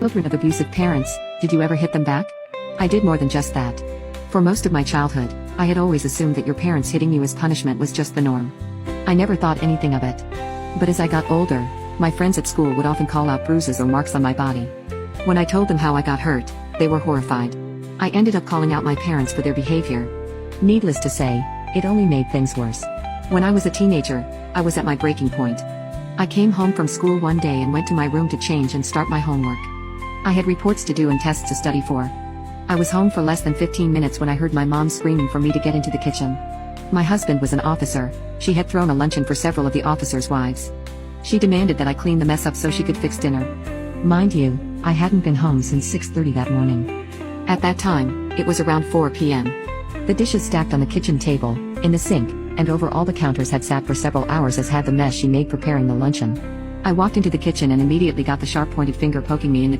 Children of abusive parents, did you ever hit them back? I did more than just that. For most of my childhood, I had always assumed that your parents hitting you as punishment was just the norm. I never thought anything of it. But as I got older, my friends at school would often call out bruises or marks on my body. When I told them how I got hurt, they were horrified. I ended up calling out my parents for their behavior. Needless to say, it only made things worse. When I was a teenager, I was at my breaking point. I came home from school one day and went to my room to change and start my homework. I had reports to do and tests to study for. I was home for less than 15 minutes when I heard my mom screaming for me to get into the kitchen. My husband was an officer. She had thrown a luncheon for several of the officers' wives. She demanded that I clean the mess up so she could fix dinner. Mind you, I hadn't been home since 6:30 that morning. At that time, it was around 4 p.m. The dishes stacked on the kitchen table, in the sink, and over all the counters had sat for several hours, as had the mess she made preparing the luncheon. I walked into the kitchen and immediately got the sharp-pointed finger poking me in the